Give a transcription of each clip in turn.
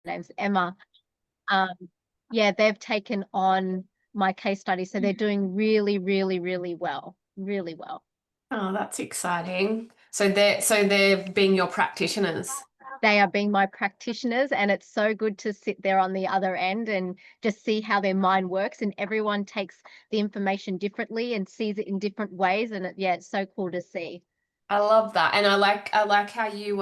name's Emma. Um, yeah, they've taken on my case study. So they're doing really, really, really well. Really well. Oh, that's exciting. So they're being your practitioners. They are being my practitioners, and it's so good to sit there on the other end and just see how their mind works. And everyone takes the information differently and sees it in different ways. And yeah, it's so cool to see. I love that. And I like how you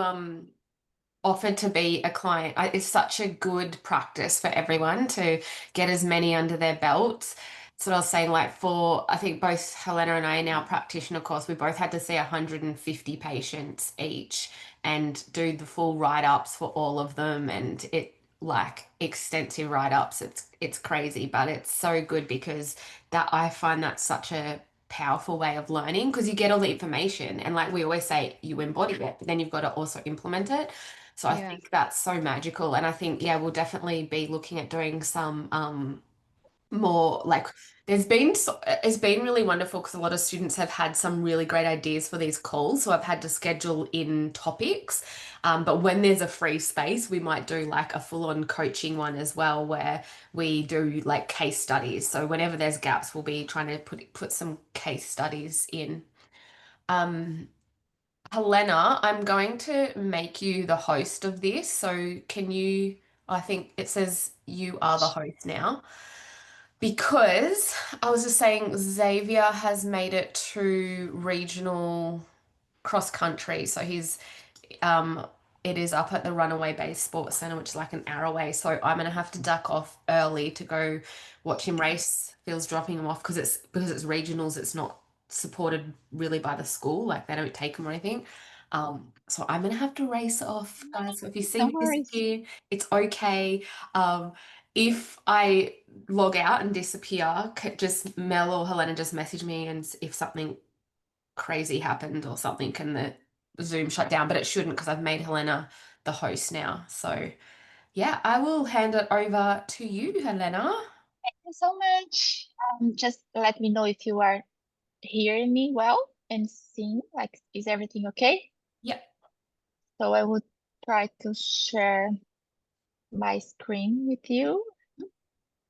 offered to be a client. It's such a good practice for everyone to get as many under their belts. So I was saying, like, for I think both Helena and I in our practitioner course, we both had to see 150 patients each and do the full write-ups for all of them, and it like extensive write-ups. It's crazy, but it's so good because that I find that such a powerful way of learning because you get all the information and like we always say you embody it, but then you've got to also implement it. So I Yeah. think that's so magical. And I think, yeah, we'll definitely be looking at doing some more like it's been really wonderful because a lot of students have had some really great ideas for these calls. So I've had to schedule in topics. But when there's a free space, we might do like a full-on coaching one as well, where we do like case studies. So whenever there's gaps, we'll be trying to put some case studies in. Um, Helena, I'm going to make you the host of this. So can you, I think it says you are the host now. Because I was just saying Xavier has made it to regional cross country. So um it is up at the Runaway Bay Sports Centre, which is like an hour away. So I'm gonna have to duck off early to go watch him race. Phil's dropping him off because it's regionals, it's not supported really by the school, like they don't take him or anything. So I'm gonna have to race off, guys. So if you see No me worries. disappear, it's okay. If I log out and disappear, just Mel or Helena just message me, and if something crazy happened or something, can the Zoom shut down? But it shouldn't because I've made Helena the host now. So yeah, I will hand it over to you, Helena. Thank you so much. Just let me know if you are hearing me well and seeing, like, is everything okay? Yep. So I would try to share my screen with you.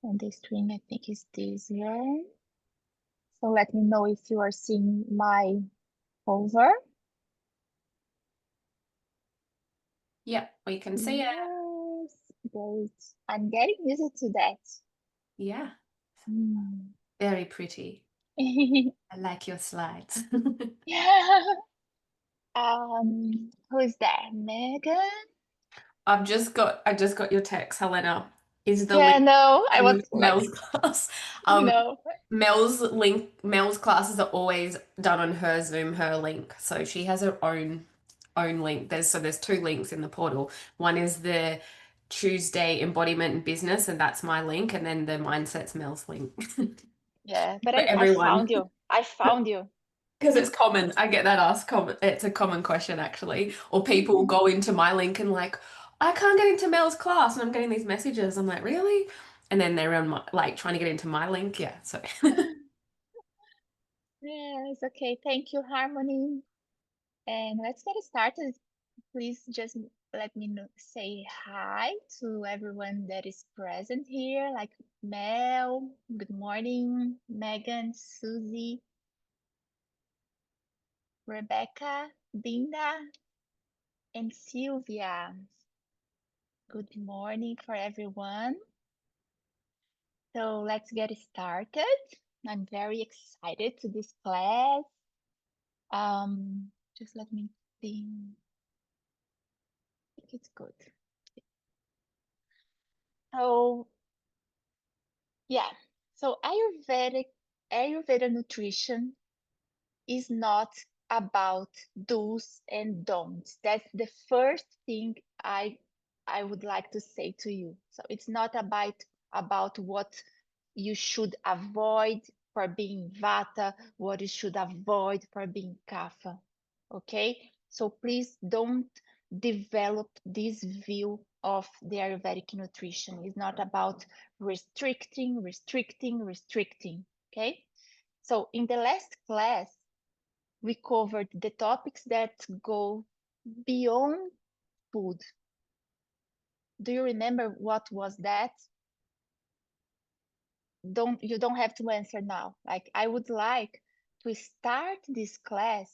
And the screen, I think, is this here. So let me know if you are seeing my over. Yep, we can see it. Yes, great. I'm getting used to that. Yeah, Mm. very pretty. I like your slides. Yeah. Who is that? Megan? I just got your text, Helena. Is the Yeah, link no, I was to like, Mel's class? you know, Mel's classes are always done on her Zoom, her link. So she has her own link. There's two links in the portal. One is the Tuesday embodiment and business, and that's my link, and then the mindset's Mel's link yeah, but for I everyone. found you. I found you. Because it's common. I get that asked common. It's a common question actually. Or people go into my link and like, I can't get into Mel's class, and I'm getting these messages. I'm like, really? And then they're on my, like trying to get into my link. Yeah. So Yes, okay. Thank you, Harmony. And let's get started. Please just let me know, say hi to everyone that is present here, like Mel, good morning, Megan, Susie, Rebecca, Linda, and Sylvia. Good morning for everyone. So let's get started. I'm very excited to this class. Just let me think. I think it's good. So yeah, so Ayurveda nutrition is not about do's and don'ts. That's the first thing I would like to say to you. So it's not about what you should avoid for being Vata, what you should avoid for being Kapha. Okay? So please don't develop this view of the Ayurvedic nutrition. It's not about restricting, restricting, restricting. Okay? So in the last class, we covered the topics that go beyond food, Do you remember what was that? You don't have to answer now. Like, I would like to start this class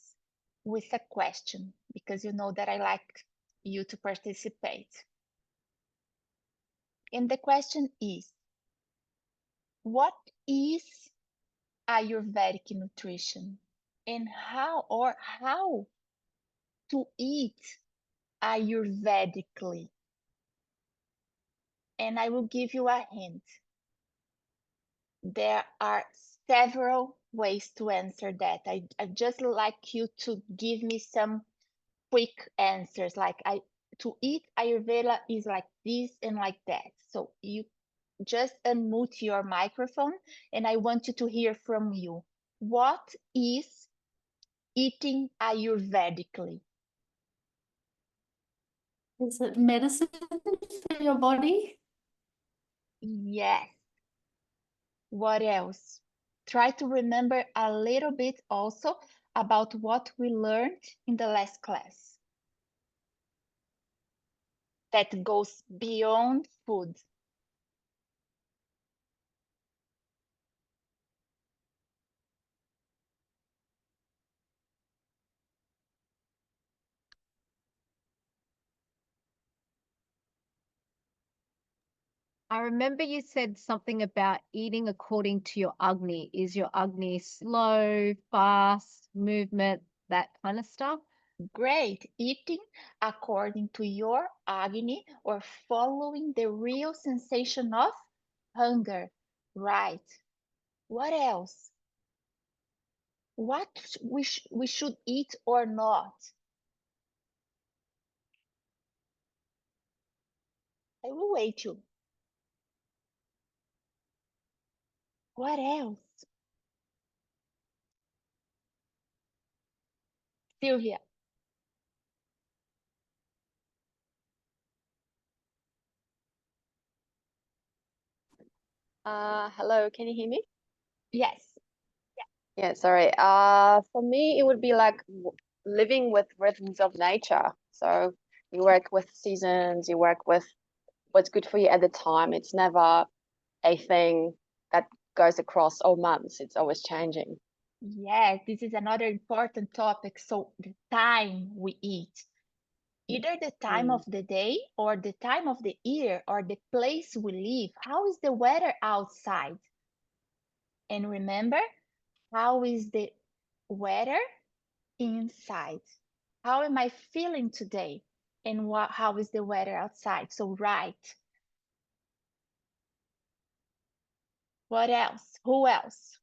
with a question, because you know that I like you to participate. And the question is, what is Ayurvedic nutrition, and how to eat Ayurvedically? And I will give you a hint. There are several ways to answer that. I just like you to give me some quick answers. Like, to eat Ayurveda is like this and like that. So you just unmute your microphone, and I want you to hear from you. What is eating Ayurvedically? Is it medicine for your body? Yes. What else? Try to remember a little bit also about what we learned in the last class that goes beyond food. I remember you said something about eating according to your Agni. Is your Agni slow, fast, movement, that kind of stuff? Great. Eating according to your Agni, or following the real sensation of hunger. Right. What else? What we should eat or not? I will wait you. What else? Sylvia. Hello, can you hear me? Yes. Yeah, sorry. For me, it would be like living with rhythms of nature. So you work with seasons, you work with what's good for you at the time. It's never a thing that goes across all months. It's always changing. Yes, this is another important topic. So the time we eat, either the time of the day or the time of the year or the place we live. How is the weather outside? And remember, how is the weather inside? How am I feeling today? And how is the weather outside? So, right. What else? Who else?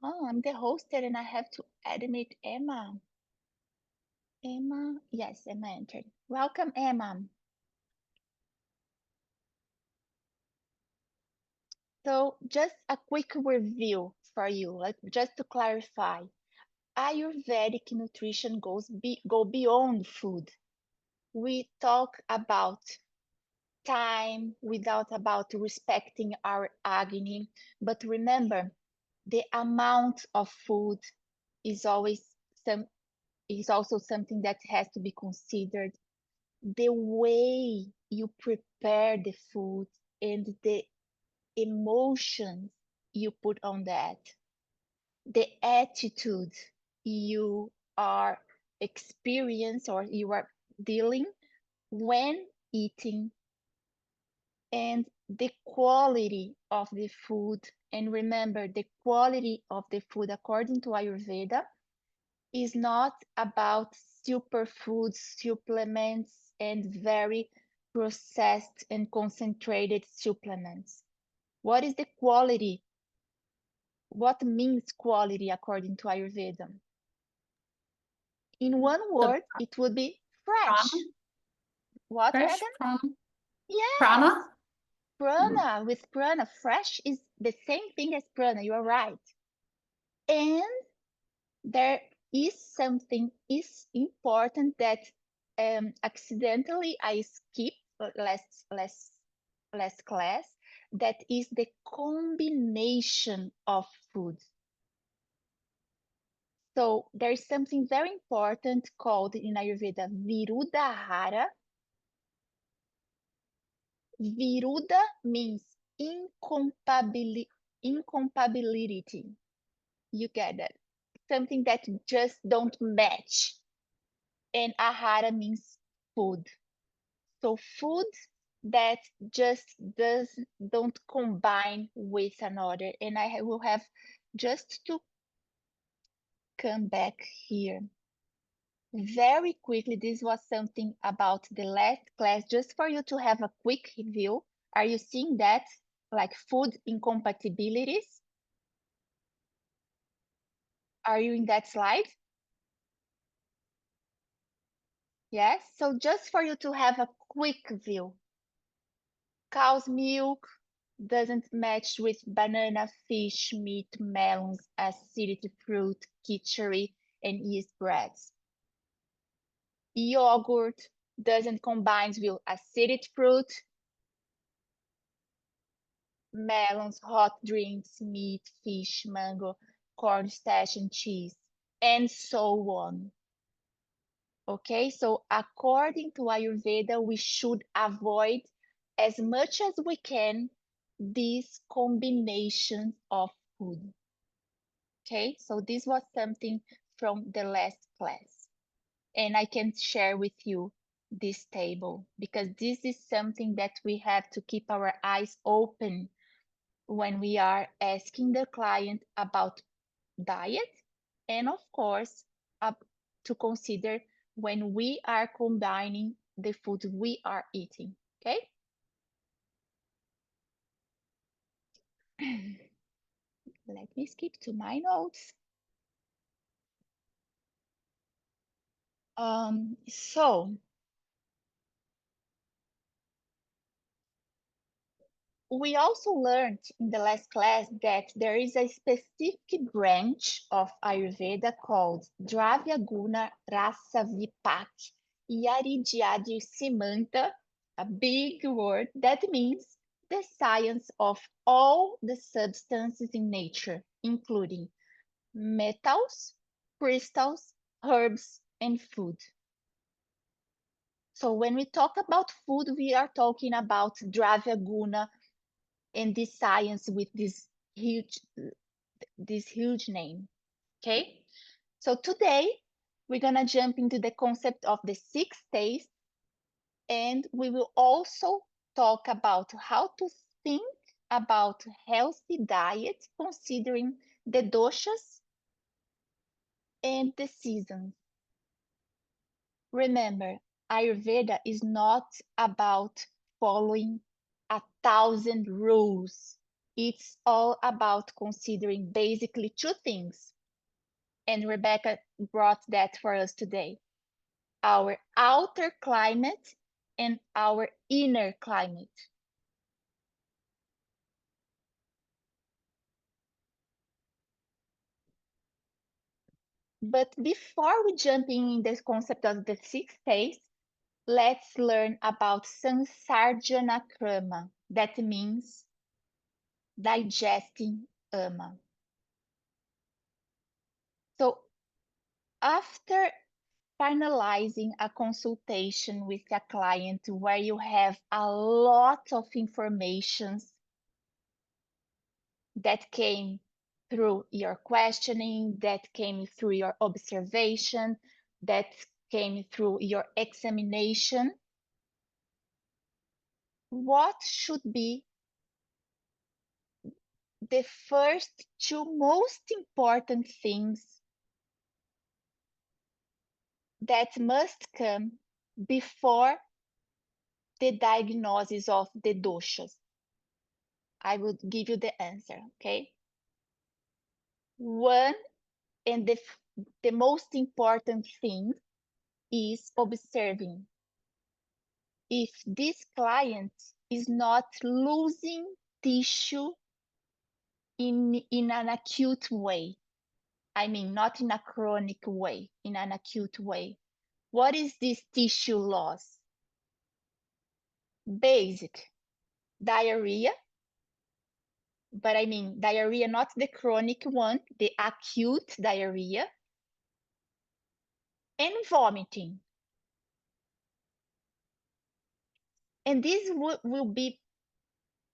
I'm the host and I have to admit Emma. Emma, yes, Emma entered. Welcome, Emma. So just a quick review for you, like just to clarify. Ayurvedic nutrition go beyond food. We talk about time about respecting our Agni, but remember, the amount of food is also something that has to be considered. The way you prepare the food and the emotions you put on that, the attitude you are experience or you are dealing when eating, and the quality of the food. And remember, the quality of the food according to Ayurveda is not about superfoods, supplements, and very processed and concentrated supplements. What is the quality? What means quality according to Ayurveda? In one word, it would be fresh. Prana? What, Fresh Megan? prana? Yes. Prana? Prana. With prana, fresh is the same thing as prana. You are right. And there is something is important that accidentally I skipped last last class, that is the combination of foods. So there is something very important called in Ayurveda Virudahara. Viruda means incompatibility. You get that? Something that just don't match. And ahara means food. So food that just don't combine with another. And I will have just to come back here very quickly. This was something about the last class, just for you to have a quick review. Are you seeing that? Like food incompatibilities? Are you in that slide? Yes, so just for you to have a quick view. Cow's milk doesn't match with banana, fish, meat, melons, acidity fruit, khichdi, and yeast breads. Yogurt doesn't combine with acidic fruit, melons, hot drinks, meat, fish, mango, cornstarch, and cheese, and so on. Okay, so according to Ayurveda, we should avoid as much as we can these combinations of food. Okay, so this was something from the last class. And I can share with you this table because this is something that we have to keep our eyes open when we are asking the client about diet, and of course, to consider when we are combining the food we are eating, okay? Let me skip to my notes. So we also learned in the last class that there is a specific branch of Ayurveda called Dravya Guna Rasa Vipak Yaridyadi Simanta, a big word that means the science of all the substances in nature, including metals, crystals, herbs, and food. So when we talk about food, we are talking about Dravya Guna and this science with this huge name. Okay, so today we're gonna jump into the concept of the 6 days, and we will also talk about how to think about healthy diet considering the doshas and the seasons. Remember, Ayurveda is not about following 1,000 rules. It's all about considering basically 2 things. And Rebecca brought that for us today. Our outer climate and our inner climate. But before we jump in the concept of the 6 days, let's learn about Sansarjana Krama. That means digesting ama. So after finalizing a consultation with a client where you have a lot of information that came through your questioning, that came through your observation, that came through your examination, what should be the first 2 most important things that must come before the diagnosis of the doshas? I will give you the answer, okay? One, and the most important thing is observing if this client is not losing tissue in an acute way. I mean, not in a chronic way, in an acute way. What is this tissue loss? Basic. diarrhea, but I mean diarrhea, not the chronic one, the acute diarrhea, and vomiting. And this will be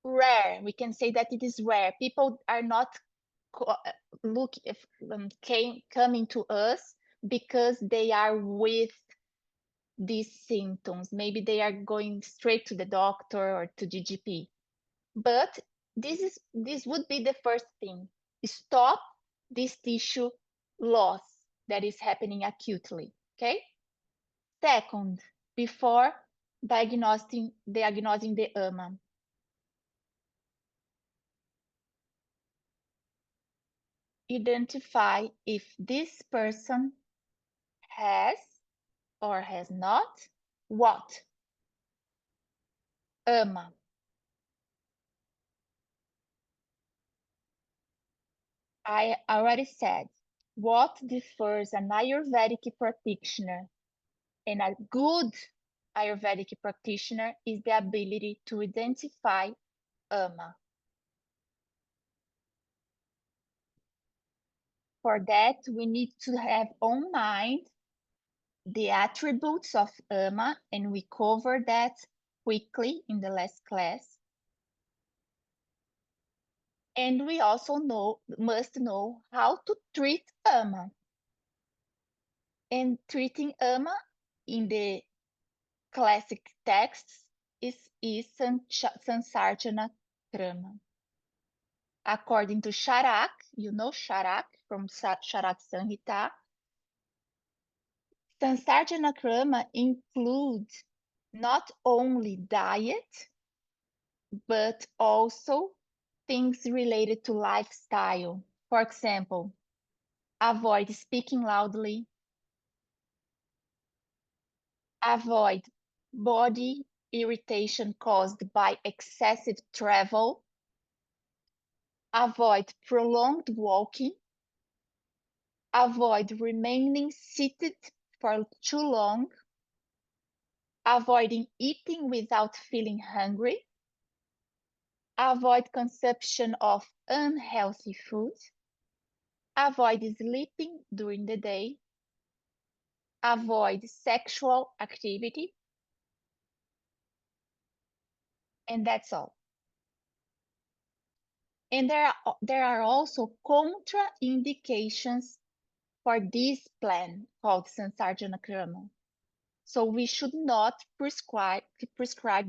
rare. We can say that it is rare. People are not coming to us because they are with these symptoms. Maybe they are going straight to the doctor or to GGP. But this would be the first thing. Stop this tissue loss that is happening acutely. Okay. Second, before diagnosing the AMA, identify if this person has or has not what? AMA. I already said what differs an Ayurvedic practitioner and a good Ayurvedic practitioner is the ability to identify AMA. For that, we need to have on mind the attributes of AMA, and we covered that quickly in the last class. And we also must know how to treat AMA. And treating AMA in the classic texts is Sansarjana Krama. According to Charak, you know Charak from Charak Samhita, Sansarjana Krama includes not only diet, but also things related to lifestyle. For example, avoid speaking loudly, avoid body irritation caused by excessive travel, avoid prolonged walking, avoid remaining seated for too long, avoiding eating without feeling hungry, avoid consumption of unhealthy food, avoid sleeping during the day, avoid sexual activity, and that's all. And there are also contraindications for this plan called Sansarjana Krama. So we should not prescribe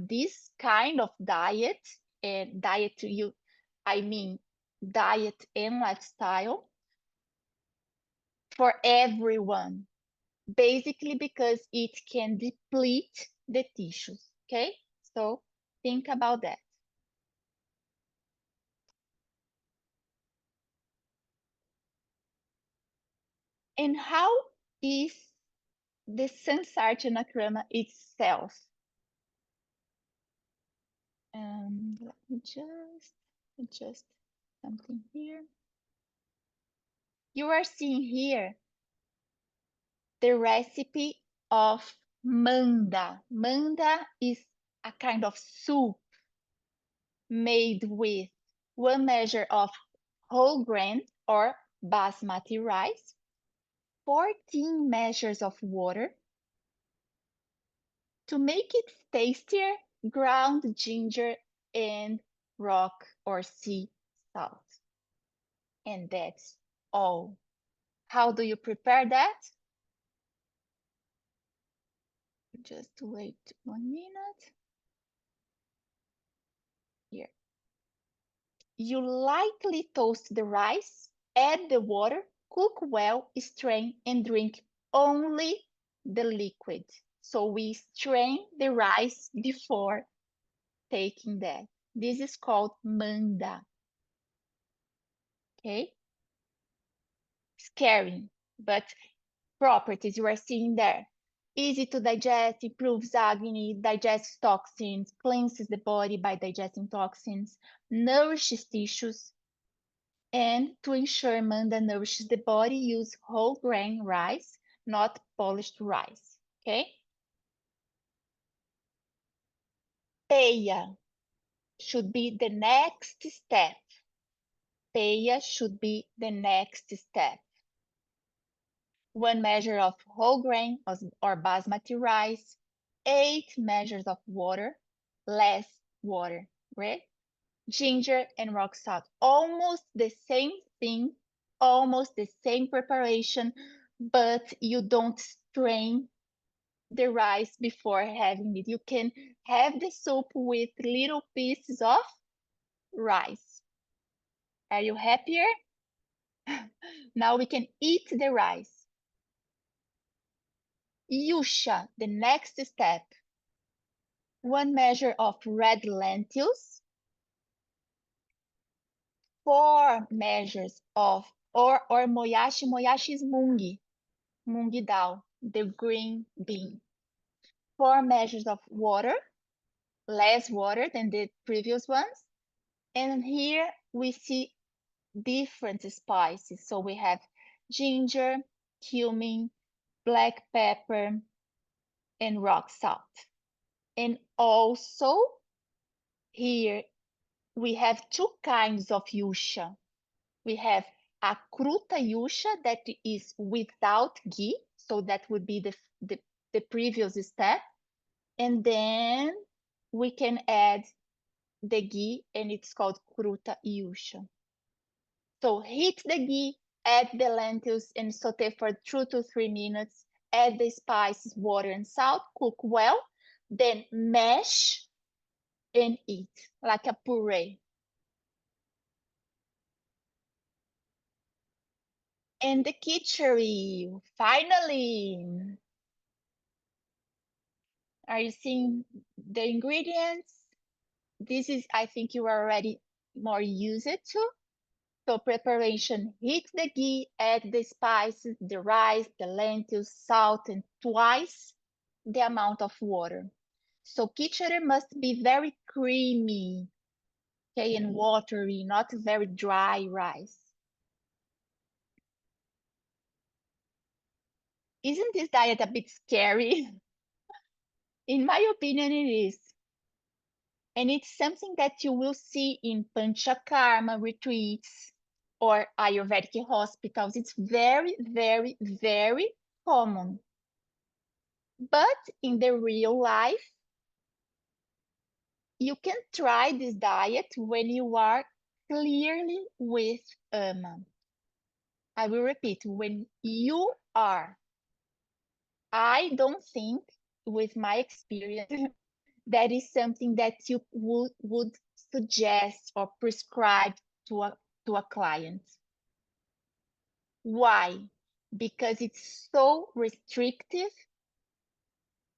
this kind of diet, and diet and lifestyle for everyone, basically because it can deplete the tissues. Okay, so think about that. And how is the Sansarjana Krama itself? Let me just adjust something here. You are seeing here the recipe of manda. Manda is a kind of soup made with 1 measure of whole grain or basmati rice, 14 measures of water. To make it tastier, ground ginger and rock or sea salt. And that's all. How do you prepare that? Just wait 1 minute. Here. You lightly toast the rice, add the water, cook well, strain, and drink only the liquid. So we strain the rice before taking that. This is called manda. Okay? Scary, but properties you are seeing there. Easy to digest, improves agni, digests toxins, cleanses the body by digesting toxins, nourishes tissues, and to ensure manda nourishes the body, use whole grain rice, not polished rice. Okay? Peia. should be the next step. Peya should be the next step. 1 measure of whole grain or basmati rice, 8 measures of water, less water, right? Ginger and rock salt, almost the same thing, almost the same preparation, but you don't strain the rice before having it. You can have the soup with little pieces of rice. Are you happier? Now we can eat the rice. Yusha, the next step. 1 measure of red lentils, 4 measures of or moyashi. Moyashi is mungi dal, the green bean. 4 measures of water, less water than the previous ones. And here we see different spices. So we have ginger, cumin, black pepper, and rock salt. And also here we have 2 kinds of yusha. We have a kruta yusha that is without ghee, so that would be the previous step. And then we can add the ghee, and it's called kruta yusha. So heat the ghee, add the lentils, and saute for 2 to 3 minutes. Add the spices, water, and salt. Cook well, then mash and eat like a puree. And the khichdi, finally. Are you seeing the ingredients? This is, I think you are already more used to. So preparation, heat the ghee, add the spices, the rice, the lentils, salt, and twice the amount of water. So khichdi must be very creamy, okay, and watery, not very dry rice. Isn't this diet a bit scary? In my opinion, it is. And it's something that you will see in Panchakarma retreats or Ayurvedic hospitals. It's very, very, very common. But in the real life, you can try this diet when you are clearly with Ama. I will repeat, when you are. I don't think, with my experience, that is something that you would suggest or prescribe to a client. Why? Because it's so restrictive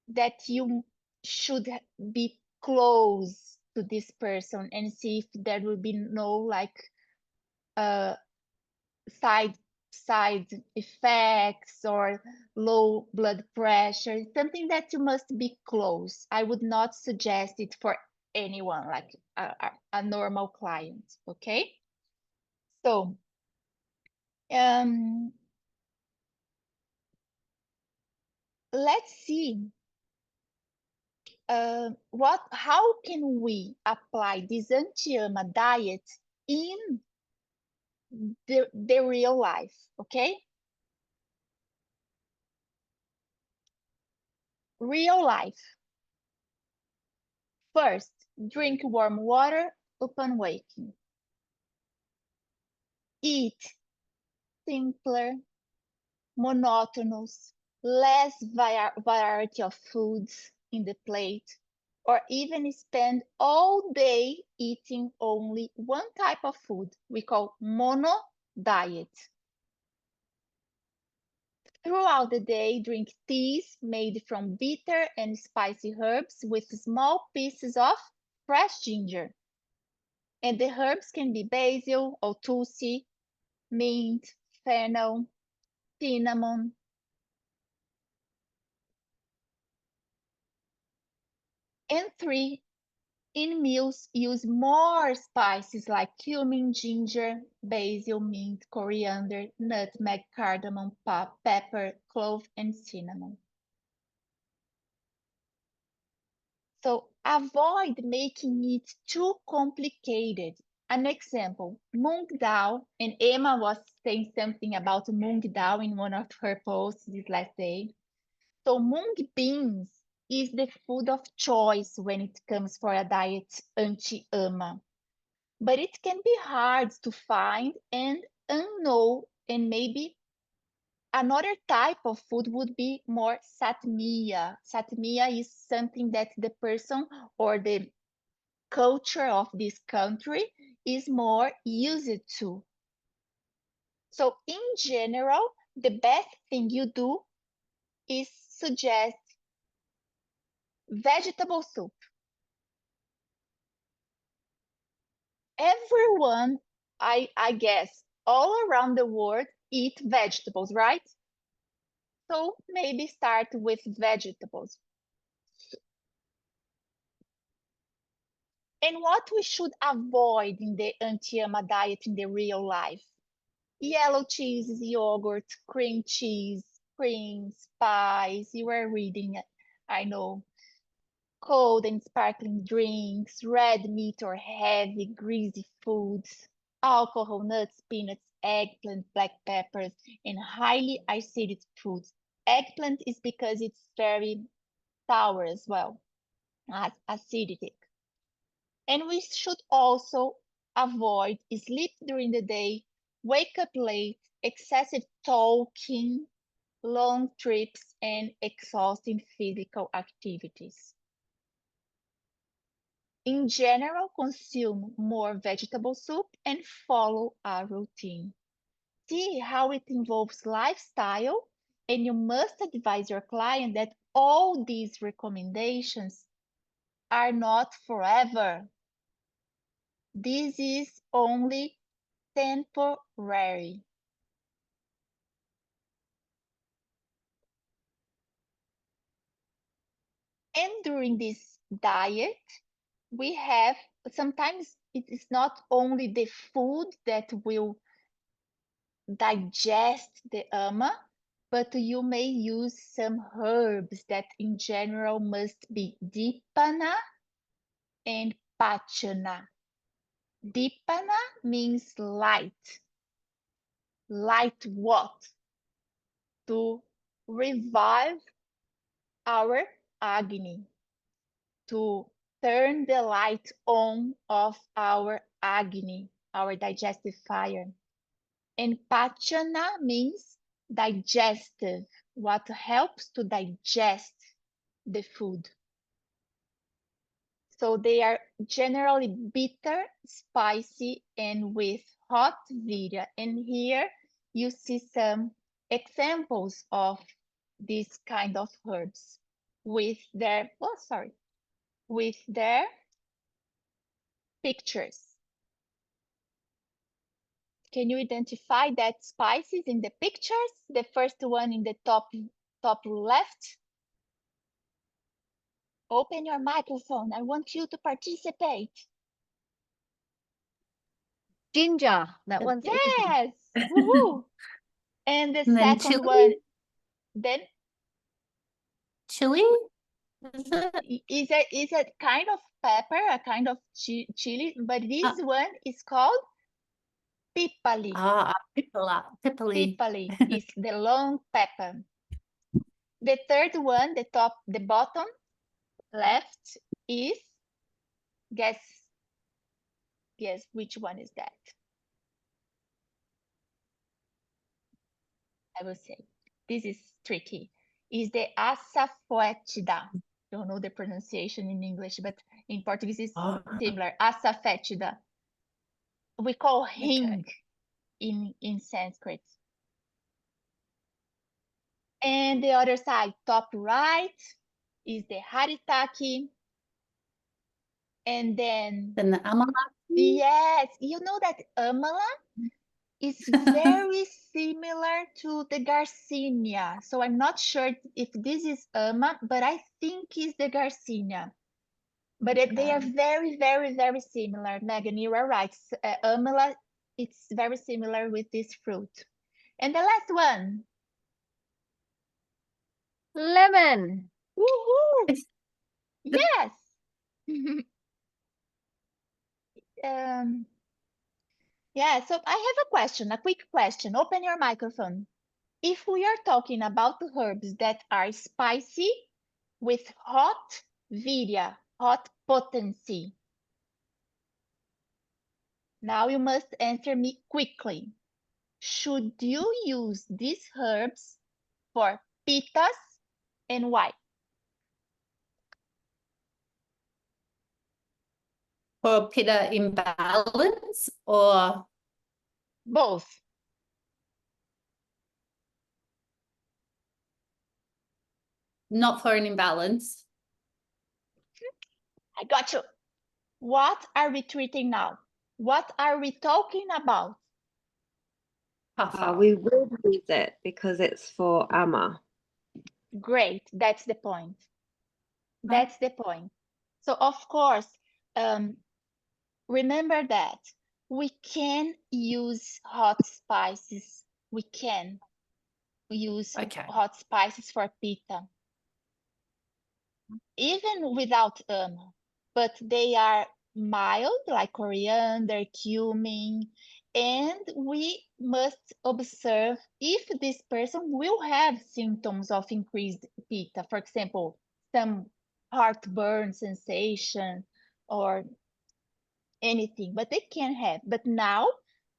that you should be close to this person and see if there will be no like side effects or low blood pressure. It's something that you must be close. I would not suggest it for anyone, like a normal client, okay? So, let's see how can we apply this anti-ama diet in the real life, okay? Real life. First, drink warm water upon waking. Eat simpler, monotonous, less variety of foods in the plate, or even spend all day eating only one type of food. We call mono diet. Throughout the day, drink teas made from bitter and spicy herbs with small pieces of fresh ginger. And the herbs can be basil or tulsi, mint, fennel, cinnamon. And 3, in meals, use more spices like cumin, ginger, basil, mint, coriander, nutmeg, cardamom, pepper, clove, and cinnamon. So avoid making it too complicated. An example, mung dal, and Emma was saying something about mung dal in one of her posts this last day. So mung beans is the food of choice when it comes for a diet anti-AMA. But it can be hard to find and unknown, and maybe another type of food would be more satmiya. Satmiya is something that the person or the culture of this country is more used to. So in general, the best thing you do is suggest vegetable soup. Everyone, I guess, all around the world eat vegetables, right? So maybe start with vegetables. And what we should avoid in the anti-AMA diet in the real life? Yellow cheese, yogurt, cream cheese, cream, spice. You are reading it, I know. Cold and sparkling drinks, red meat or heavy, greasy foods, alcohol, nuts, peanuts, eggplant, black peppers, and highly acidic foods. Eggplant is because it's very sour as well, acidic. And we should also avoid sleep during the day, wake up late, excessive talking, long trips, and exhausting physical activities. In general, consume more vegetable soup and follow a routine. See how it involves lifestyle, and you must advise your client that all these recommendations are not forever. This is only temporary. And during this diet, we have sometimes it is not only the food that will digest the AMA, but you may use some herbs that in general must be dipana and pachana. Dipana means light. Light what? To revive our agni, to turn the light on of our agni, our digestive fire. And pachana means digestive, what helps to digest the food. So they are generally bitter, spicy, and with hot virya. And here you see some examples of these kind of herbs with their, with their pictures. Can you identify that spices in the pictures? The first one in the top left. Open your microphone. I want you to participate. Ginger, that one's easy. Yes. Woohoo. And the And then second chili? one, then Chili? Is it? is a kind of pepper, a kind of chili, but this one is called pipali. Pipali. Pipali is the long pepper. The third one, the bottom left is, guess which one is that? I will say, this is tricky. Is the asafoetida. Don't know the pronunciation in English, but in Portuguese it's similar. Asafoetida. We call hing in Sanskrit. And the other side, top right, is the haritaki. And then the amala? yes, you know that amala is very similar to the Garcinia. So I'm not sure if this is ama, but I think it's the Garcinia. But they are very, very, very similar. Megan, you are right. Amala, it's very similar with this fruit. And the last one. Lemon. Woohoo! Yes. Um, yeah, so I have a question, a quick question. Open your microphone. If we are talking about the herbs that are spicy with hot virya, hot potency, now you must answer me quickly. Should you use these herbs for pittas and why? For pitta imbalance or Both. not for an imbalance? I got you. What are we treating now? What are we talking about? Kapha. We will use it because it's for Amma. Great, that's the point. That's the point. So of course, remember that we can use hot spices. We can use Okay. hot spices for pitta, even without but they are mild, like coriander, cumin, and we must observe if this person will have symptoms of increased pitta. For example, some heartburn sensation or anything, but they can have. But now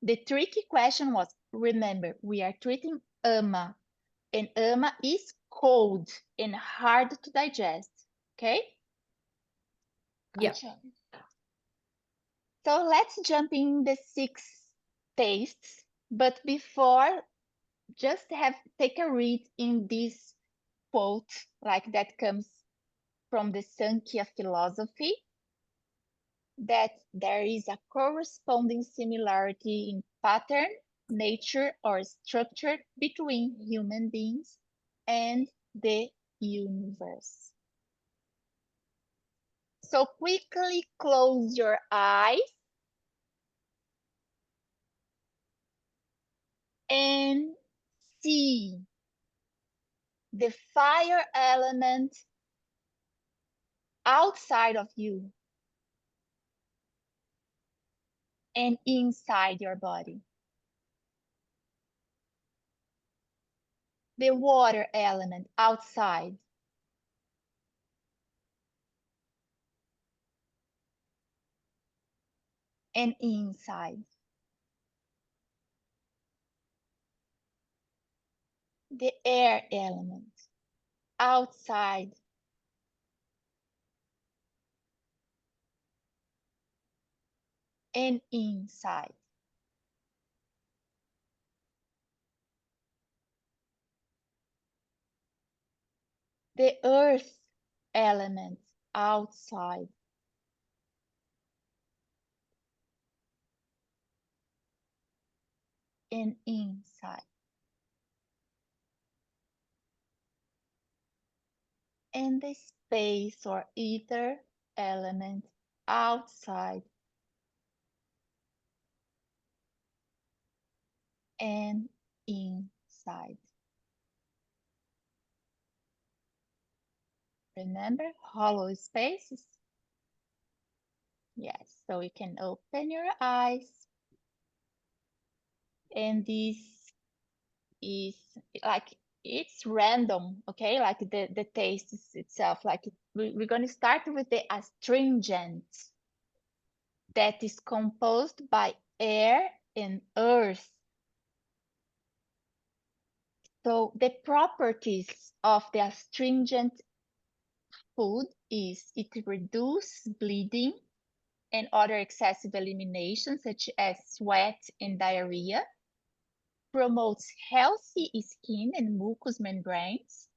the tricky question was, remember, we are treating ama, and ama is cold and hard to digest. Okay? Yeah. Gotcha. So let's jump in the 6 tastes. But before, just take a read in this quote, like that comes from the Sankhya philosophy, that there is a corresponding similarity in pattern, nature, or structure between human beings and the universe. So quickly close your eyes and see the fire element outside of you and inside your body. The water element outside and inside. The air element outside and inside. The earth element outside and inside. And the space or ether element outside and inside. Remember hollow spaces? Yes, so you can open your eyes, and this is like, it's random, okay? Like the taste itself, like we're going to start with the astringent that is composed by air and earth. So the properties of the astringent food is it reduces bleeding and other excessive elimination, such as sweat and diarrhea, promotes healthy skin and mucous membranes,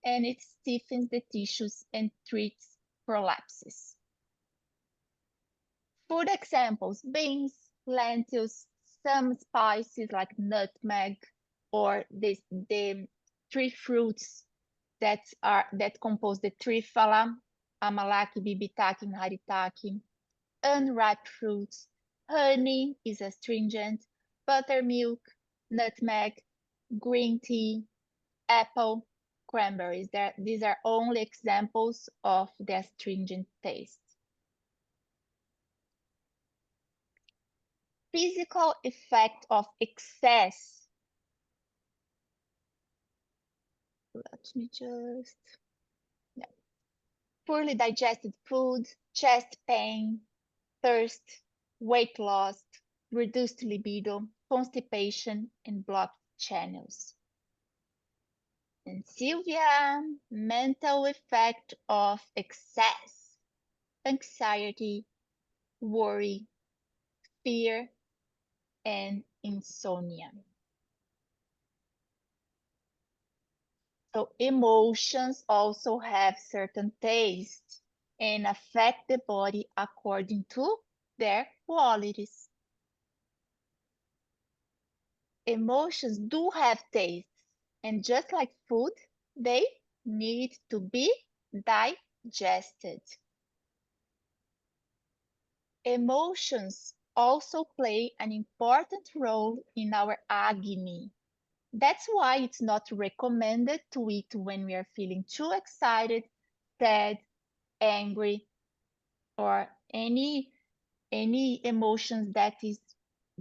and it stiffens the tissues and treats prolapses. Food examples: beans, lentils, some spices like nutmeg, or the tree fruits that compose the triphala, amalaki, bibitaki, and haritaki. Unripe fruits, honey is astringent, buttermilk, nutmeg, green tea, apple, cranberries. These are only examples of the astringent taste. physical effect of excess. Let me just, yeah. Poorly digested food, chest pain, thirst, weight loss, reduced libido, constipation, and blocked channels. And Sylvia, mental effect of excess, anxiety, worry, fear, and insomnia. So emotions also have certain tastes and affect the body according to their qualities. Emotions do have tastes, and just like food, they need to be digested. Emotions also play an important role in our agony. That's why it's not recommended to eat when we are feeling too excited, sad, angry, or any emotions that is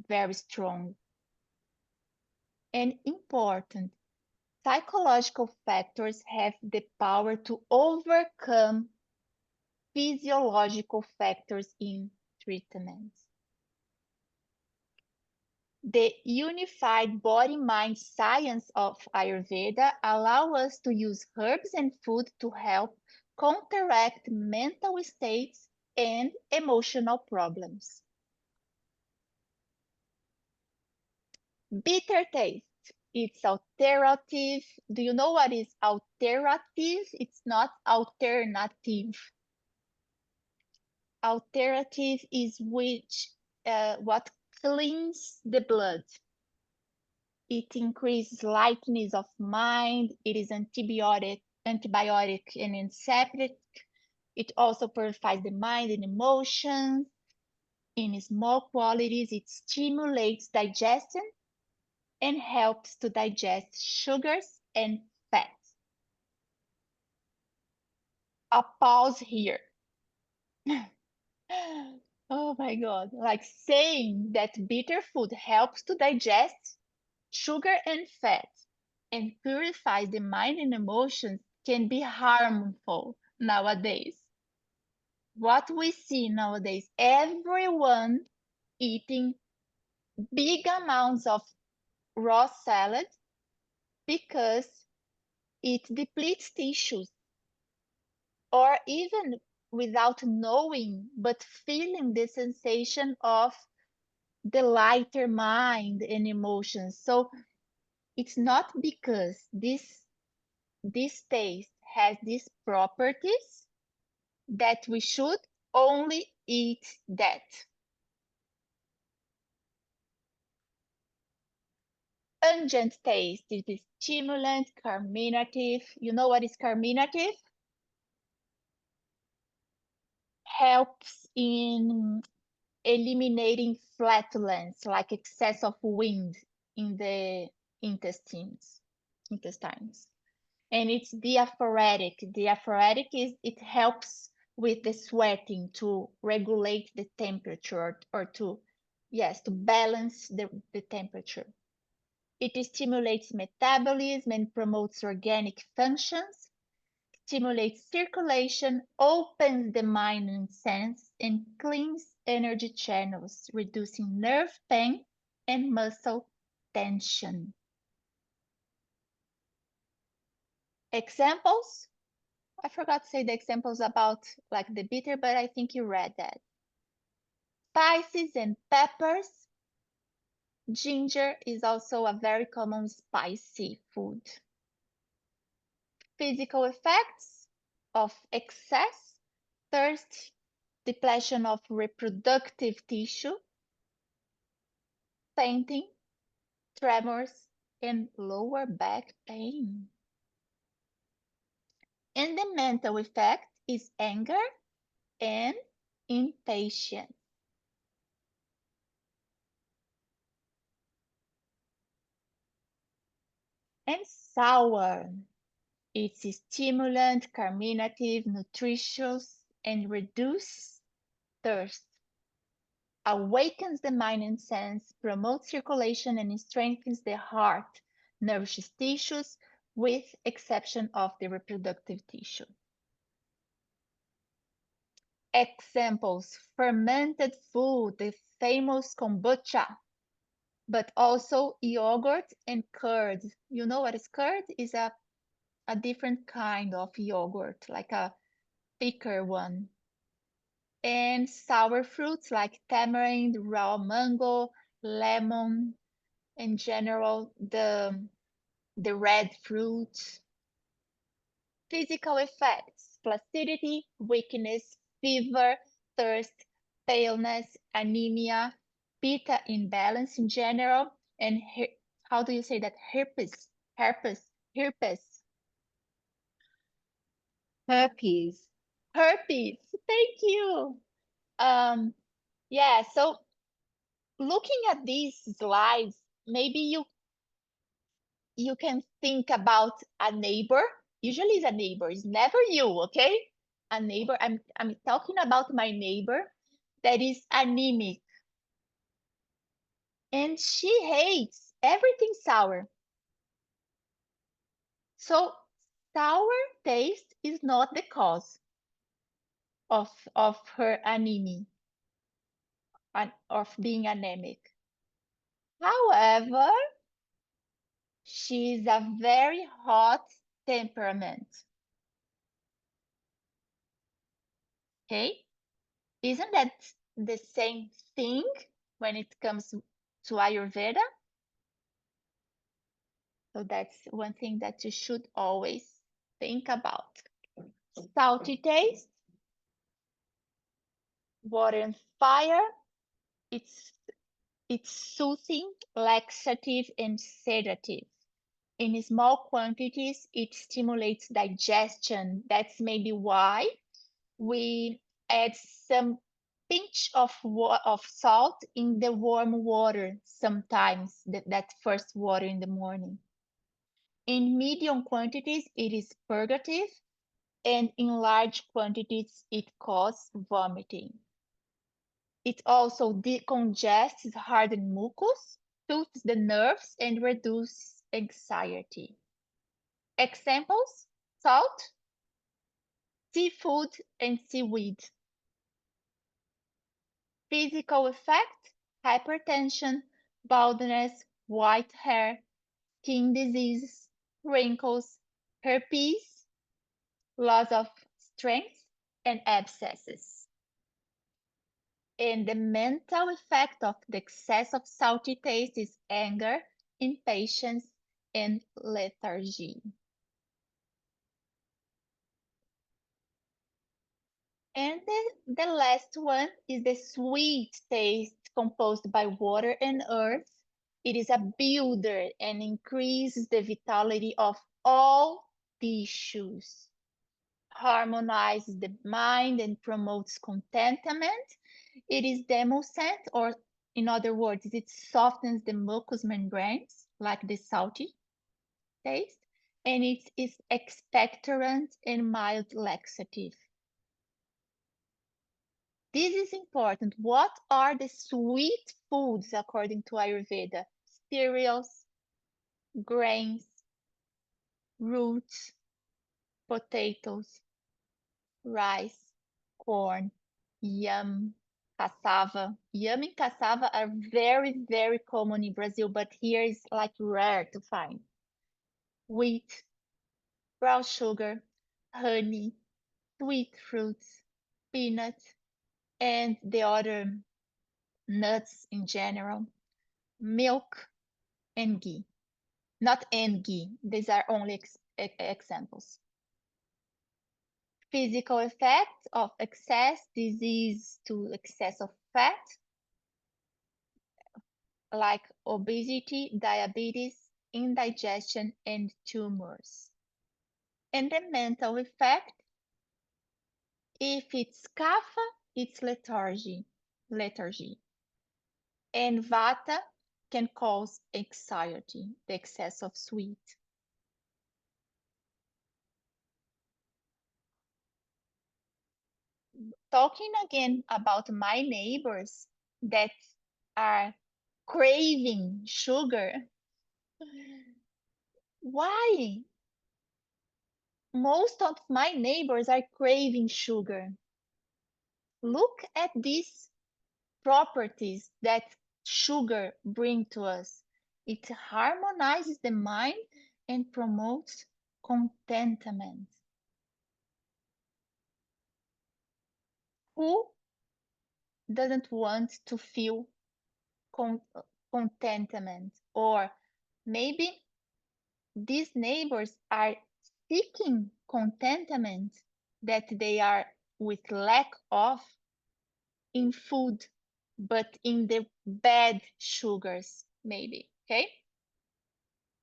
very strong. And important, psychological factors have the power to overcome physiological factors in treatment. The unified body-mind science of Ayurveda allow us to use herbs and food to help counteract mental states and emotional problems. Bitter taste. It's alterative. Do you know what is alterative? It's not alternative. Alterative is what cleans the blood. It increases lightness of mind. It is antibiotic and antiseptic. It also purifies the mind and emotions. In small quantities, it stimulates digestion and helps to digest sugars and fats. A pause here. Oh my God, like saying that bitter food helps to digest sugar and fat and purifies the mind and emotions can be harmful nowadays. What we see nowadays, everyone eating big amounts of raw salad because it depletes tissues, or even without knowing, but feeling the sensation of the lighter mind and emotions. So it's not because this taste has these properties that we should only eat that. Pungent taste is stimulant, carminative. You know what is carminative? Helps in eliminating flatulence, like excess of wind in the intestines. And it's diaphoretic. Diaphoretic is it helps with the sweating to regulate the temperature, or to balance the temperature. It stimulates metabolism and promotes organic functions, stimulates circulation, opens the mind and sense, and cleans energy channels, reducing nerve pain and muscle tension. Examples? I forgot to say the examples about like the bitter, but I think you read that. Spices and peppers. Ginger is also a very common spicy food. Physical effects of excess: thirst, depletion of reproductive tissue, fainting, tremors, and lower back pain. And the mental effect is anger and impatience. And sour. It's a stimulant, carminative, nutritious, and reduce thirst. awakens the mind and sense, promotes circulation, and strengthens the heart, nourishes tissues, with exception of the reproductive tissue. Examples: fermented food, the famous kombucha, but also yogurt and curd. You know what is curd? Is a different kind of yogurt, like a thicker one. And sour fruits like tamarind, raw mango, lemon, in general, the red fruit. Physical effects: placidity, weakness, fever, thirst, paleness, anemia, pitta imbalance in general, and how do you say that? Herpes. Herpes. Thank you. Yeah, so looking at these slides, maybe you can think about a neighbor. Usually it's a neighbor, it's never you, okay? A neighbor, I'm talking about my neighbor that is anemic. And she hates everything sour. So sour taste is not the cause of her anemia, of being anemic. However, she's a very hot temperament. Okay? Isn't that the same thing when it comes to Ayurveda? So that's one thing that you should always think about. Salty taste, water and fire. It's soothing, laxative, and sedative. In small quantities, it stimulates digestion. That's maybe why we add some pinch of salt in the warm water sometimes, that first water in the morning. In medium quantities, it is purgative, and in large quantities, it causes vomiting. It also decongests hardened mucus, soothes the nerves, and reduces anxiety. Examples: salt, seafood, and seaweed. Physical effect: hypertension, baldness, white hair, skin diseases, wrinkles, herpes, loss of strength, and abscesses. And the mental effect of the excess of salty taste is anger, impatience, and lethargy. And the last one is the sweet taste, composed by water and earth. It is a builder and increases the vitality of all tissues, harmonizes the mind, and promotes contentment. It is demulcent, or in other words, it softens the mucous membranes, like the salty taste, and it is expectorant and mild laxative. This is important. What are the sweet foods according to Ayurveda? Cereals, grains, roots, potatoes, rice, corn, yam, cassava. Yam and cassava are very, very common in Brazil, but here is like rare to find. Wheat, brown sugar, honey, sweet fruits, peanuts, and the other nuts in general, milk, and ghee. Not and ghee. These are only examples. Physical effects of excess: disease to excess of fat, like obesity, diabetes, indigestion, and tumors. And the mental effect: if it's kapha, it's lethargy. And vata can cause anxiety, the excess of sweet. Talking again about my neighbors, that are craving sugar. Why? Most of my neighbors are craving sugar. Look at these properties that sugar bring to us. It harmonizes the mind and promotes contentment. Who doesn't want to feel contentment? Or maybe these neighbors are seeking contentment that they are with lack of in food, but in the bad sugars, maybe. Okay.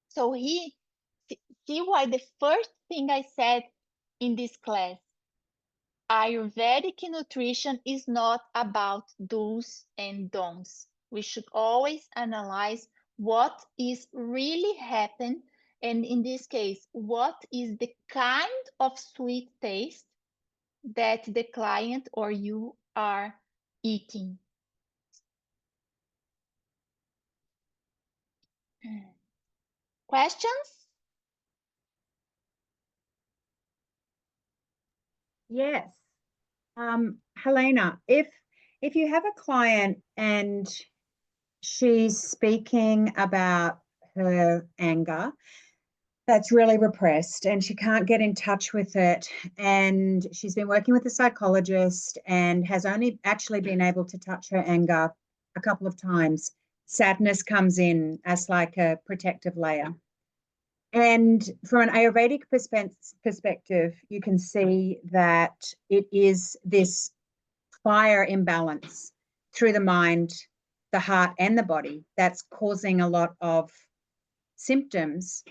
So see why the first thing I said in this class, Ayurvedic nutrition is not about do's and don'ts. We should always analyze what is really happening, and in this case, what is the kind of sweet taste that the client or you are eating. Questions? Yes. Helena, if you have a client and she's speaking about her anger that's really repressed and she can't get in touch with it, and she's been working with a psychologist and has only actually been able to touch her anger a couple of times, sadness comes in as like a protective layer. And from an Ayurvedic perspective, you can see that it is this fire imbalance through the mind, the heart, and the body that's causing a lot of symptoms.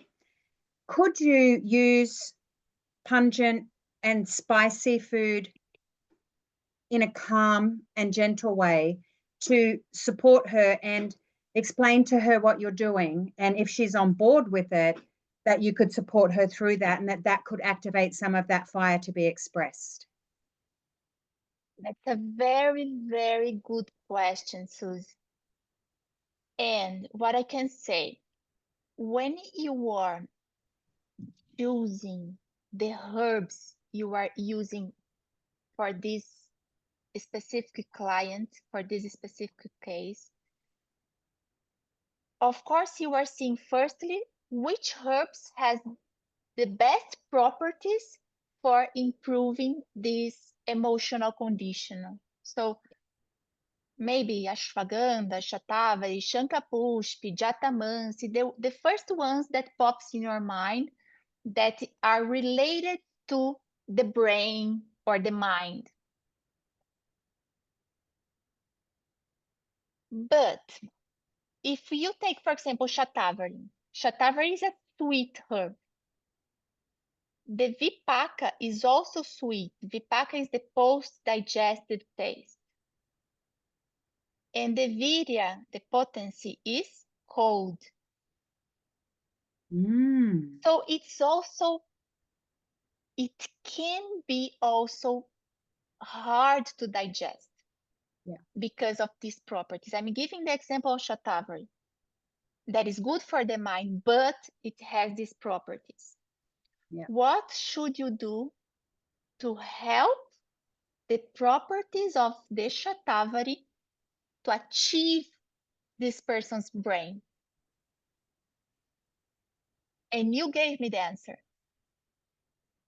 Could you use pungent and spicy food in a calm and gentle way to support her and explain to her what you're doing? And if she's on board with it, that you could support her through that, and that could activate some of that fire to be expressed. That's a very, very good question, Susie. And what I can say, when you are choosing the herbs you are using for this specific client, for this specific case, of course you are seeing firstly which herbs has the best properties for improving this emotional condition. So maybe ashwagandha, shatavari, shankapushpi, jatamansi, the first ones that pops in your mind that are related to the brain or the mind. But if you take, for example, shatavari is a sweet herb. The vipaka is also sweet. Vipaka is the post-digested taste. And the virya, the potency, is cold. So it's also, it can be also hard to digest because of these properties. I'm giving the example of shatavari that is good for the mind, but it has these properties. What should you do to help the properties of the shatavari to achieve this person's brain? And you gave me the answer.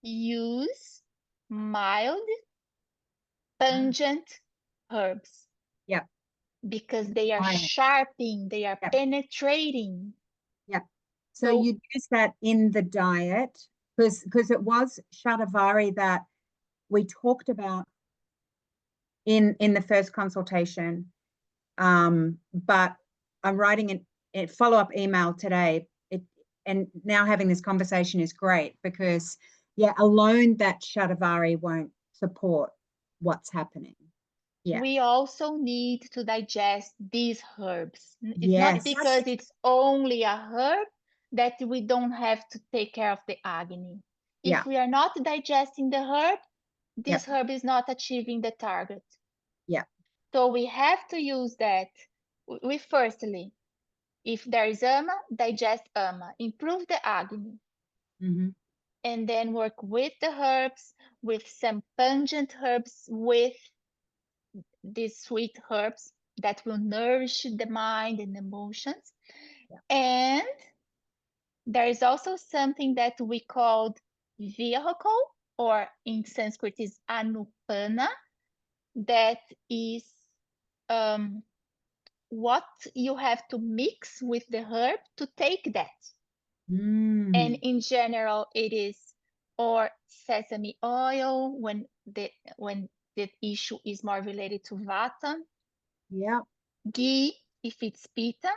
Use mild, pungent herbs. Yeah. Because they are sharpening, they are penetrating. Yeah. So you use that in the diet because it was shatavari that we talked about in the first consultation. But I'm writing a follow-up email today. And now having this conversation is great because, alone that shatavari won't support what's happening. Yeah. We also need to digest these herbs. It's not because it's only a herb that we don't have to take care of the agni. If we are not digesting the herb, this herb is not achieving the target. Yeah. So we have to use that. We firstly, if there is ama, digest ama, improve the agni, Mhm. and then work with the herbs, with some pungent herbs, with these sweet herbs that will nourish the mind and emotions. And there is also something that we called vehicle, or in Sanskrit is anupana, that is what you have to mix with the herb to take that. And Mm. in general, it is or sesame oil when the issue is more related to vata, Yeah. ghee if it's pitta,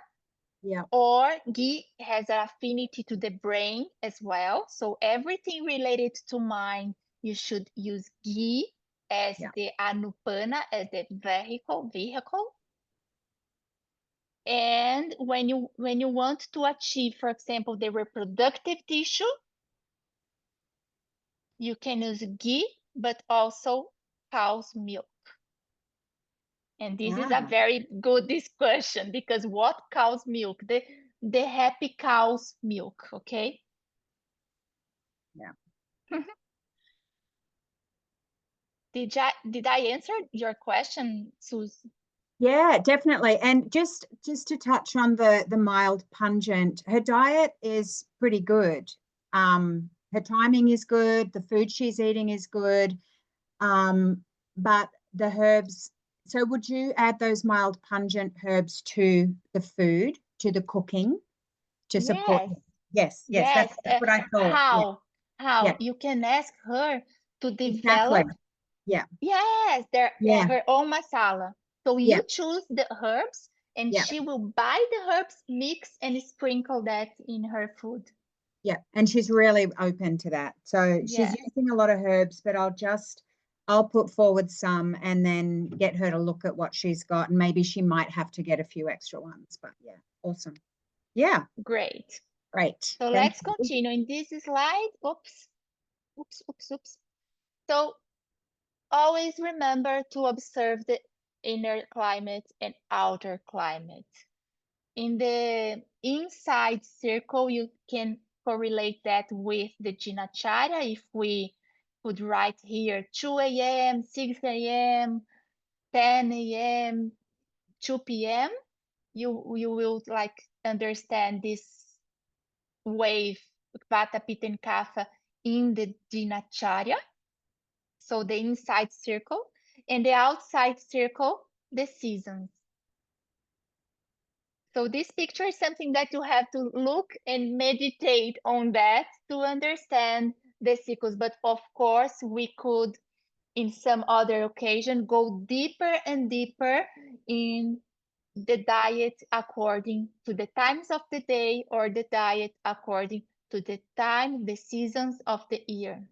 Yeah. or ghee has an affinity to the brain as well. So everything related to mind, you should use ghee as Yeah. the anupana, as the vehicle. And when you want to achieve, for example, the reproductive tissue, you can use ghee, but also cow's milk. And this is a Ah. very good discussion, because what cow's milk? The happy cow's milk, okay? Yeah. Did I answer your question, Suze? Yeah, definitely. And just to touch on the mild pungent, her diet is pretty good. Her timing is good, the food she's eating is good. But the herbs, so would you add those mild pungent herbs to the food, to the cooking to support? Yes, Yes, that's what I thought. Yeah, how yeah, you can ask her to exactly. develop, Yeah, yes, yeah, her own masala. So yeah, you choose the herbs, and yeah. she will buy the herbs, mix and sprinkle that in her food. Yeah, and she's really open to that. So she's Yeah, using a lot of herbs, but I'll put forward some and then get her to look at what she's got, and maybe she might have to get a few extra ones. But yeah, awesome. Yeah, great. great. So Thank let's you. continue in this slide. Oops. So always remember to observe the inner climate and outer climate. In the inside circle, you can correlate that with the Dinacharya. If we would write here 2 a.m., 6 a.m., 10 a.m., 2 p.m., you will like understand this wave, Vata, Pitta, and Kapha in the Dinacharya. So the inside circle, and the outside circle, the seasons. So this picture is something that you have to look and meditate on that to understand the cycles. But of course, we could, in some other occasion, go deeper and deeper in the diet according to the times of the day, or the diet according to the time, the seasons of the year.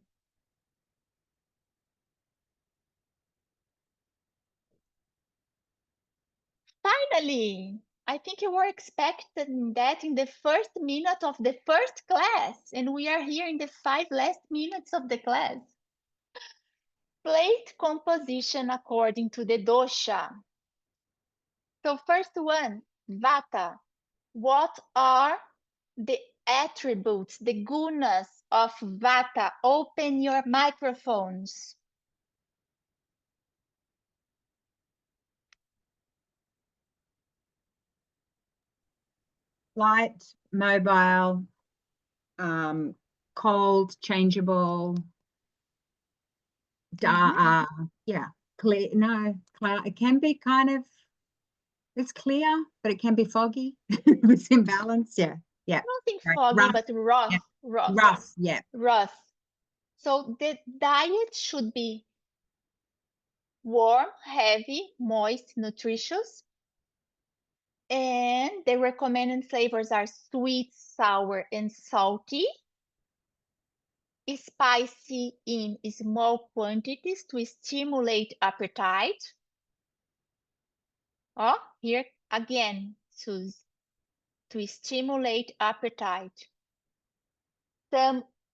Finally, I think you were expecting that in the first minute of the first class, and we are here in the 5 last minutes of the class. Plate composition according to the dosha. So first one, Vata. What are the attributes, the gunas of Vata? Open your microphones. Light, mobile, cold, changeable, yeah, clear. No, cloud. It can be kind of, it's clear, but it can be foggy. It's imbalanced. Yeah, yeah. Nothing Right. foggy, Rough, but yeah. rough. Yeah. Rough. So the diet should be warm, heavy, moist, nutritious. And the recommended flavors are sweet, sour, and salty. Spicy in small quantities to stimulate appetite. Oh, here again, Suze, to stimulate appetite.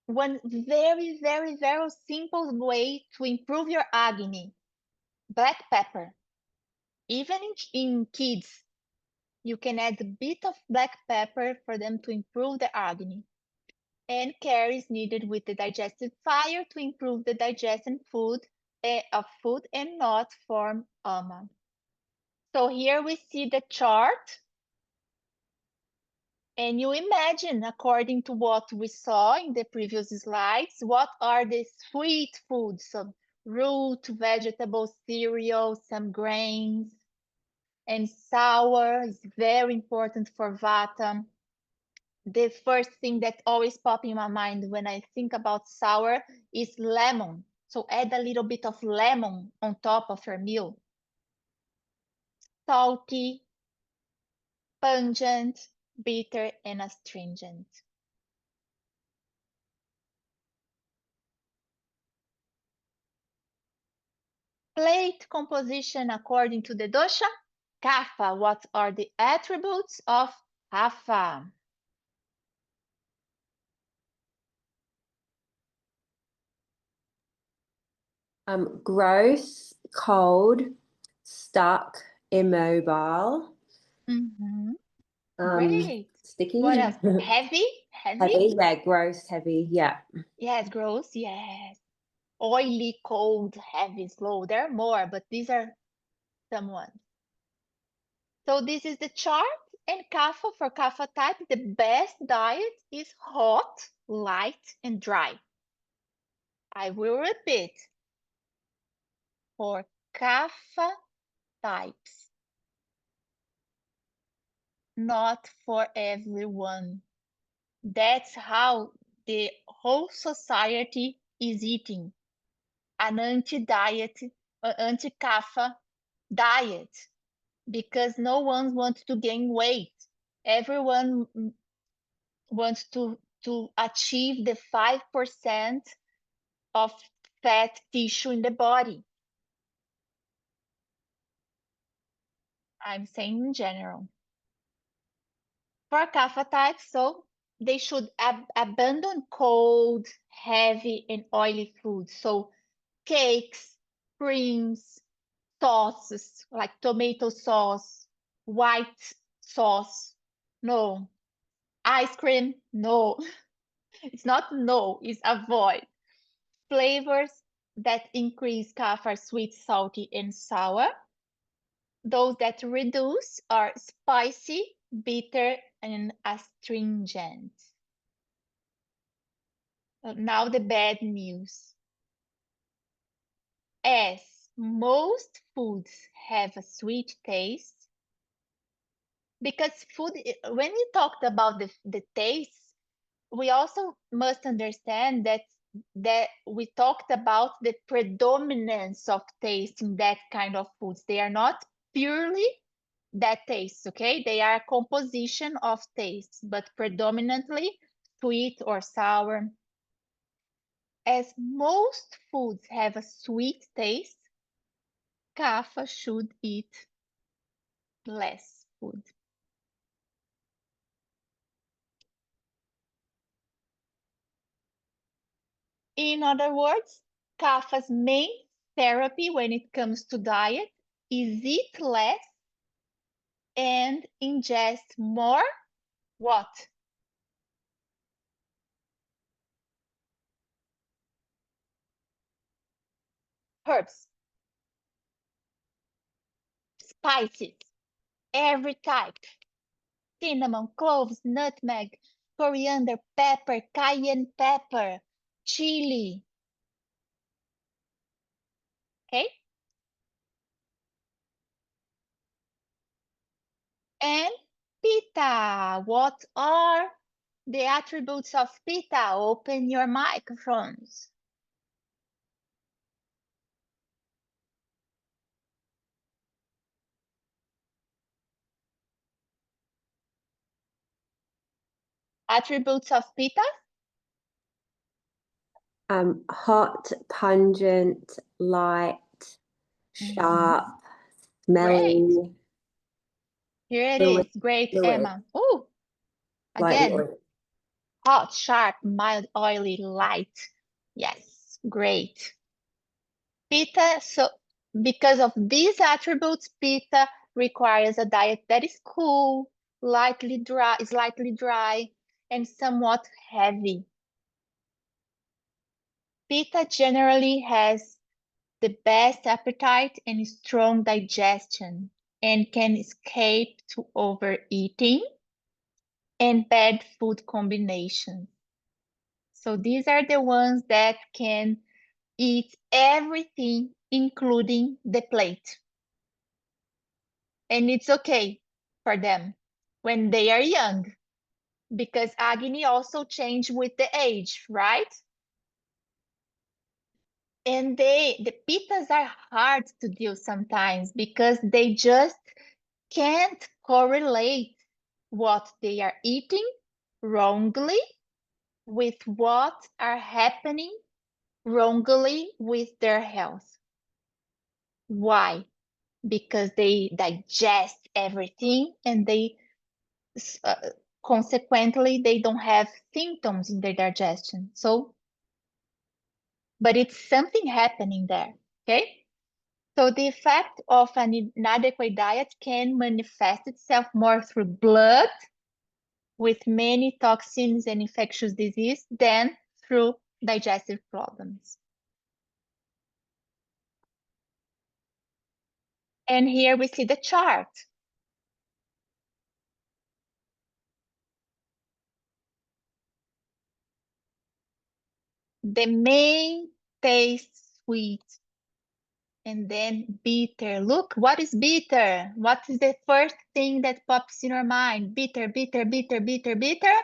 One very, very, very simple way to improve your agni: black pepper. Even in kids, you can add a bit of black pepper for them to improve the agony. And care is needed with the digestive fire to improve the digestion of food and not form ama. So here we see the chart. And you imagine, according to what we saw in the previous slides, what are the sweet foods? Some root, vegetables, cereals, some grains. And sour is very important for vata. The first thing that always pops in my mind when I think about sour is lemon. So add a little bit of lemon on top of your meal. Salty, pungent, bitter, and astringent. Plate composition according to the dosha. Kapha, what are the attributes of kapha? Gross, cold, stuck, immobile. Great. Sticky. What else? Heavy? Heavy, yeah, gross, heavy, yeah. Yes, gross, yes. Oily, cold, heavy, slow. There are more, but these are some ones. So this is the chart. And kapha, for kapha type, the best diet is hot, light, and dry. I will repeat. For kapha types, not for everyone. That's how the whole society is eating. An anti-diet, anti-kapha diet, because no one wants to gain weight. Everyone wants to achieve the 5% of fat tissue in the body. I'm saying in general. For kapha types, so they should abandon cold, heavy, and oily foods. So cakes, creams, sauces like tomato sauce, white sauce, no. Ice cream, no. It's not no, it's avoid. Flavors that increase kapha are sweet, salty, and sour. Those that reduce are spicy, bitter, and astringent. Now the bad news. As most foods have a sweet taste, because food, when we talked about the taste, we also must understand that we talked about the predominance of taste in that kind of foods. They are not purely that taste, okay? They are a composition of tastes, but predominantly sweet or sour. As most foods have a sweet taste, kapha should eat less food. In other words, kapha's main therapy when it comes to diet is eat less and ingest more what? Herbs, spices, every type. Cinnamon, cloves, nutmeg, coriander, pepper, cayenne pepper, chili. Okay? And pitta. What are the attributes of pitta? Open your microphones. Attributes of pitta? Hot, pungent, light, sharp, smelly. Here it Fluid, is. Great, fluid. Emma. Oh, Lightly again. Hot, sharp, mild, oily, light. Yes, great. Pitta, so because of these attributes, Pitta requires a diet that is cool, slightly dry, and somewhat heavy. Pitta generally has the best appetite and strong digestion, and can escape to overeating and bad food combinations. So these are the ones that can eat everything, including the plate. And it's okay for them when they are young, because Agni also change with the age, right? And the pittas are hard to deal sometimes because they just can't correlate what they are eating wrongly with what are happening wrongly with their health. Why? Because they digest everything and they consequently they don't have symptoms in their digestion. So, but it's something happening there, okay? So the effect of an inadequate diet can manifest itself more through blood with many toxins and infectious disease than through digestive problems. And here we see the chart. The main tastes sweet and then bitter. Look, what is bitter? What is the first thing that pops in your mind? Bitter, bitter, bitter, bitter, bitter.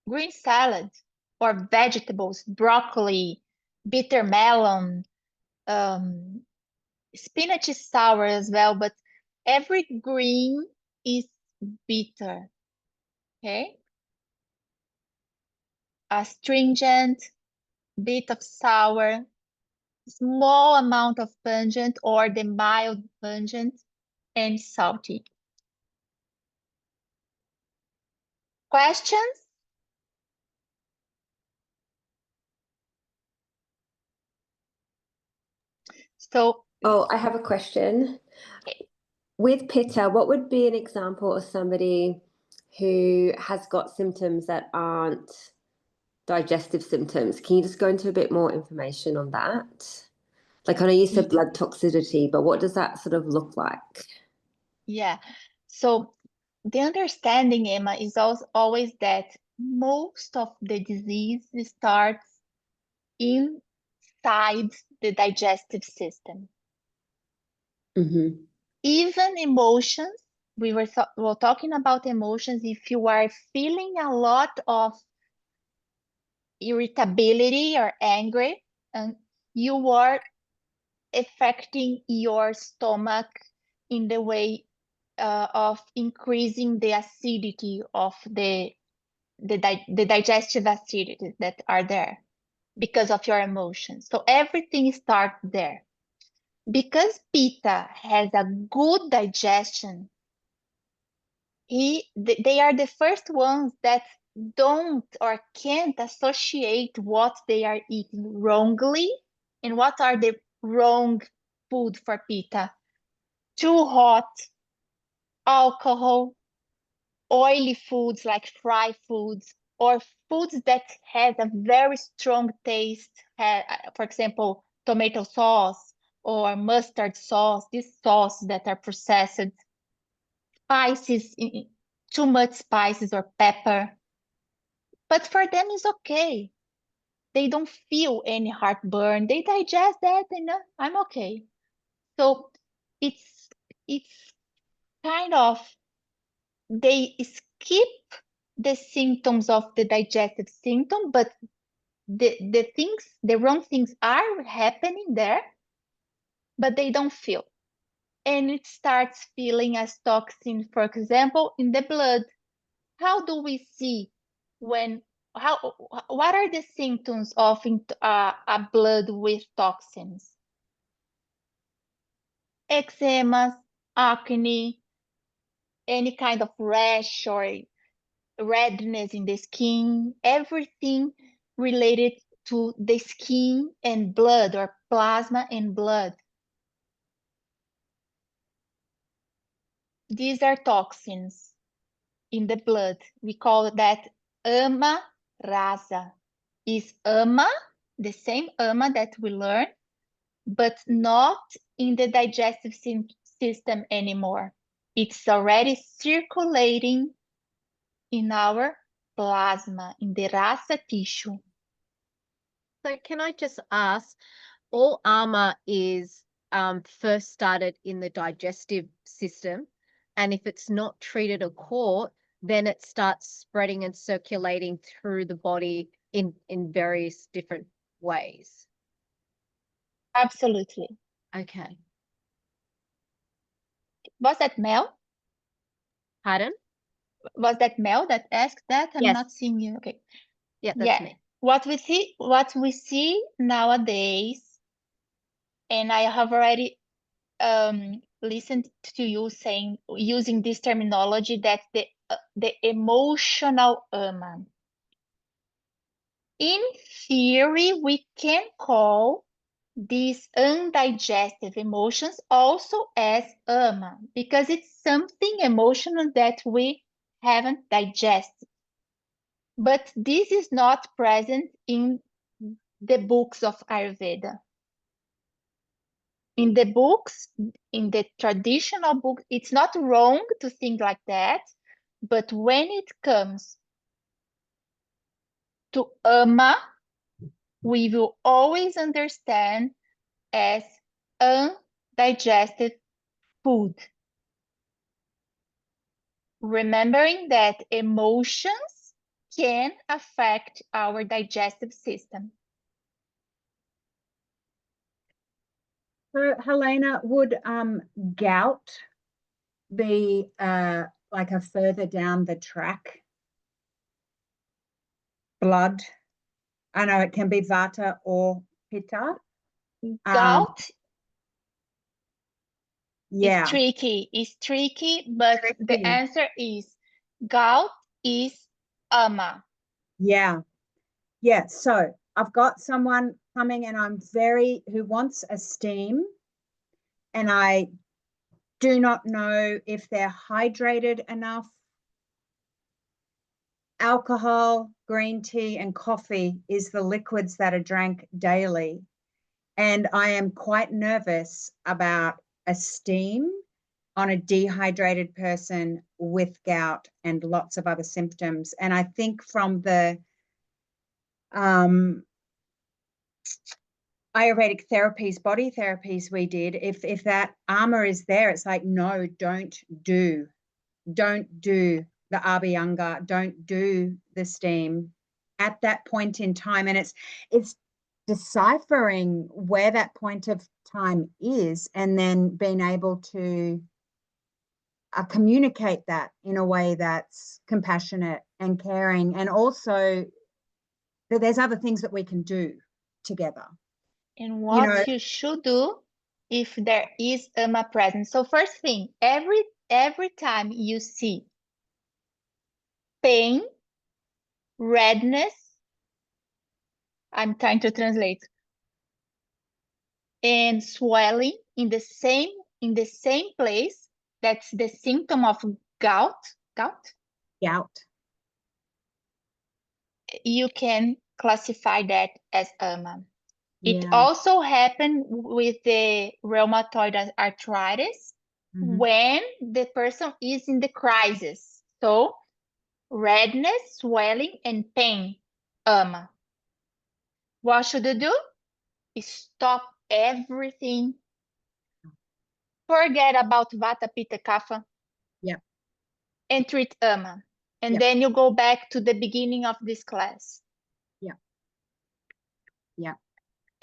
Green salad or vegetables, broccoli, bitter melon, spinach is sour as well, but every green is bitter, okay? Astringent, bit of sour, small amount of pungent or the mild pungent, and salty. Questions? So, Oh, I have a question. With Pitta, what would be an example of somebody who has got symptoms that aren't digestive symptoms? Can you just go into a bit more information on that? Like, I know you said blood toxicity, but what does that sort of look like? yeah. So the understanding, Emma, is always that most of the disease starts inside the digestive system. Mm-hmm. Even emotions, we were talking about emotions. If you are feeling a lot of irritability or angry, and you are affecting your stomach in the way of increasing the acidity of the digestive acidity that are there because of your emotions. So everything starts there. Because Pitta has a good digestion, they are the first ones that don't or can't associate what they are eating wrongly. And what are the wrong food for Pitta? Too hot, alcohol, oily foods like fried foods, or foods that has a very strong taste, for example, tomato sauce or mustard sauce, these sauces that are processed, spices, too much spices or pepper. But for them, it's okay. They don't feel any heartburn. They digest that and I'm okay. So it's kind of, they skip the symptoms of the digestive symptom, but the wrong things are happening there, but they don't feel. And it starts feeling as toxin, for example, in the blood. How do we see what are the symptoms of a blood with toxins? Eczema, acne, any kind of rash or redness in the skin, everything related to the skin and blood, or plasma and blood. These are toxins in the blood. We call that ama rasa. Is ama, the same ama that we learn, but not in the digestive system anymore. It's already circulating in our plasma, in the rasa tissue. So can I just ask, all AMA is first started in the digestive system, and if it's not treated or caught, then it starts spreading and circulating through the body in various different ways. Absolutely. Okay. Was that Mel? Pardon? Was that Mel that asked that? I'm Yes. not seeing you. Okay. Yeah, that's Yeah. me. What we see nowadays, and I have already listened to you saying, using this terminology, that the emotional ama. In theory, we can call these undigested emotions also as ama, because it's something emotional that we haven't digested. But this is not present in the books of Ayurveda. In the books, in the traditional book, it's not wrong to think like that, but when it comes to ama, we will always understand as undigested food. Remembering that emotions can affect our digestive system. So Helena, would gout be like a further down the track? Blood? I know it can be vata or pitta. Gout Yeah. is tricky. It's tricky, but the Tricky. answer is gout is ama. Yeah. Yeah. So I've got someone coming and who wants a steam, and I do not know if they're hydrated enough. Alcohol, green tea, and coffee is the liquids that are drank daily. And I am quite nervous about a steam on a dehydrated person with gout and lots of other symptoms. And I think from the Ayurvedic therapies, body therapies we did, if that ama is there, it's like, no, don't do the abhyanga, don't do the steam at that point in time. And it's deciphering where that point of time is, and then being able to communicate that in a way that's compassionate and caring, and also that there's other things that we can do together. And what you should do if there is ama present. So first thing, every time you see pain, redness, I'm trying to translate, and swelling in the same place, that's the symptom of gout. You can classify that as ama. It also happened with the rheumatoid arthritis when the person is in the crisis. So redness, swelling, and pain, ama. What should you do? Stop everything. Forget about vata, pitta, kapha. Yeah. And treat ama. And Yeah. then you go back to the beginning of this class. Yeah. Yeah.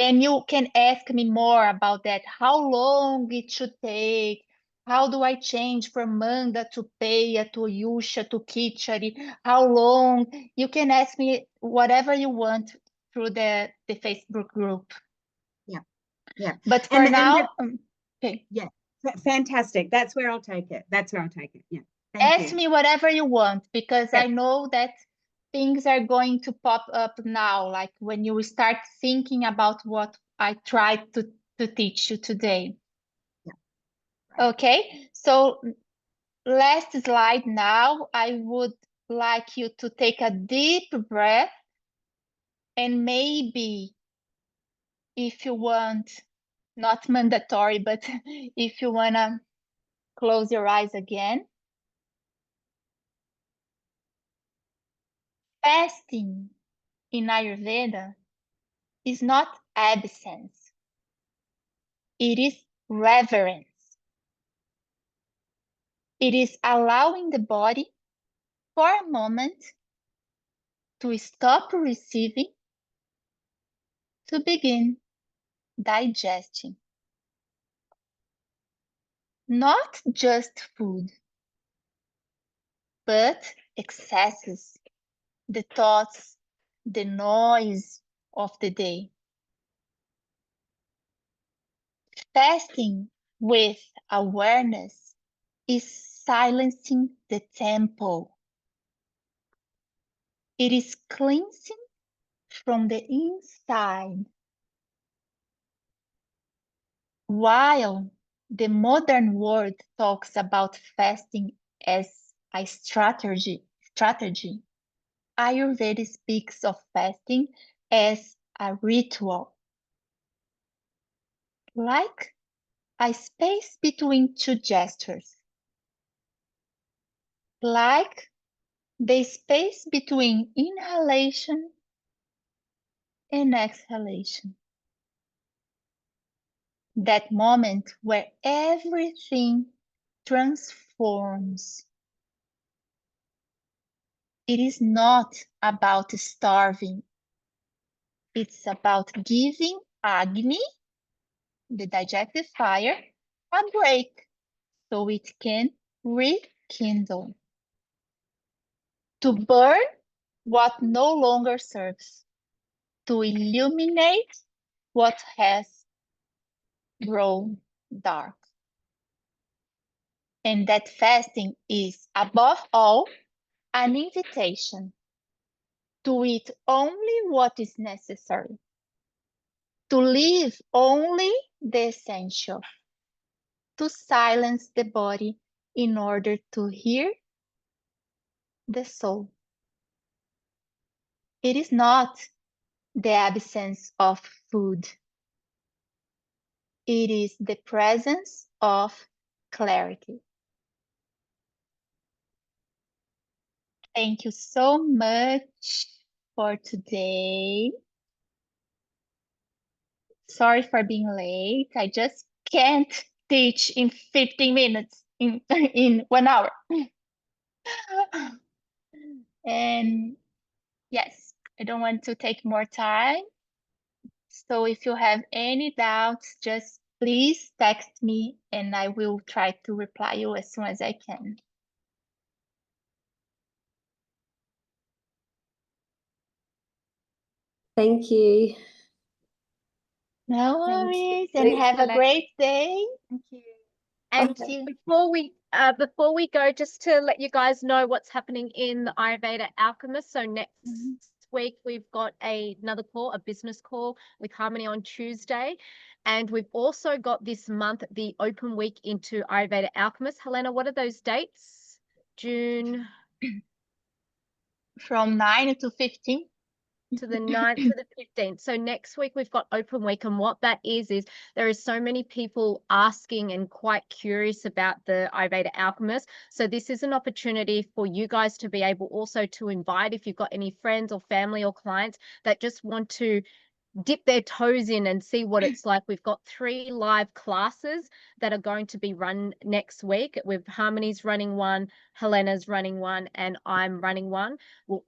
And you can ask me more about that. How long it should take? How do I change from Manda to Peya to Yusha to Kichari? How long? You can ask me whatever you want through the Facebook group. Yeah. Yeah. But for now, okay. Yeah. Fantastic. That's where I'll take it. Yeah. Thank Ask you. me whatever you want, because Yeah. I know that things are going to pop up now, like when you start thinking about what I tried to teach you today. Okay, so last slide now, I would like you to take a deep breath, and maybe if you want, not mandatory, but if you wanna close your eyes again. Fasting in Ayurveda is not absence, it is reverence. It is allowing the body for a moment to stop receiving, to begin digesting. Not just food, but excesses, the thoughts, the noise of the day. Fasting with awareness is silencing the temple. It is cleansing from the inside. While the modern world talks about fasting as a strategy, Ayurveda speaks of fasting as a ritual, like a space between two gestures, like the space between inhalation and exhalation. That moment where everything transforms. It is not about starving. It's about giving Agni, the digestive fire, a break so it can rekindle. To burn what no longer serves. To illuminate what has grown dark. And that fasting is, above all, an invitation to eat only what is necessary, to live only the essential, to silence the body in order to hear the soul. It is not the absence of food. It is the presence of clarity. Thank you so much for today. Sorry for being late. I just can't teach in 15 minutes, in 1 hour. And yes, I don't want to take more time. So if you have any doubts, just please text me and I will try to reply you as soon as I can. Thank you. No Thank you. worries, and Thanks, have a Helena. great day. Thank you. And Thank you. before we go, just to let you guys know what's happening in the Ayurveda Alchemist. So next week we've got another call, a business call with Harmony on Tuesday. And we've also got this month the open week into Ayurveda Alchemist. Helena, what are those dates? June From 9 to 15. to the 9th to the 15th. So next week we've got open week, and what that is there is so many people asking and quite curious about the Ayurveda Alchemist. So this is an opportunity for you guys to be able also to invite, if you've got any friends or family or clients that just want to dip their toes in and see what it's like. We've got 3 live classes that are going to be run next week, with Harmony's running one, Helena's running one, and I'm running one. They'll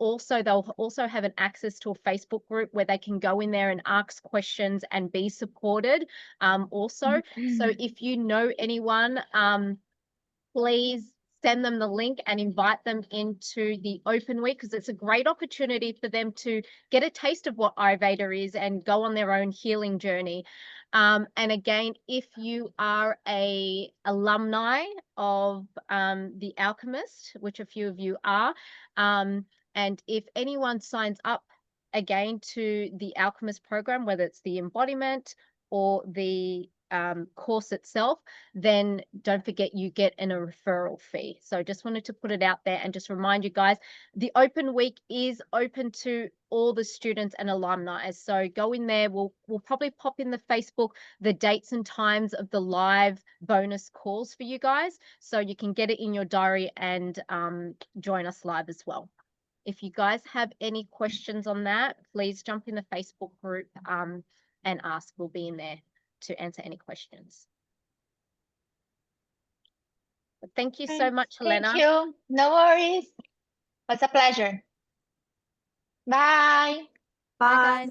also have an access to a Facebook group where they can go in there and ask questions and be supported also. So if you know anyone, please send them the link and invite them into the open week, because it's a great opportunity for them to get a taste of what Ayurveda is and go on their own healing journey. And again, if you are a alumni of The Alchemist, which a few of you are, And if anyone signs up again to the Alchemist program, whether it's the embodiment or the course itself, then don't forget you get a referral fee. So just wanted to put it out there and just remind you guys, the open week is open to all the students and alumni. So go in there. We'll probably pop in the Facebook the dates and times of the live bonus calls for you guys, so you can get it in your diary and join us live as well. If you guys have any questions on that, please jump in the Facebook group and ask. We'll be in there to answer any questions. But thank you so much, Helena. Thank you. No worries. It's a pleasure. Bye. Bye, guys.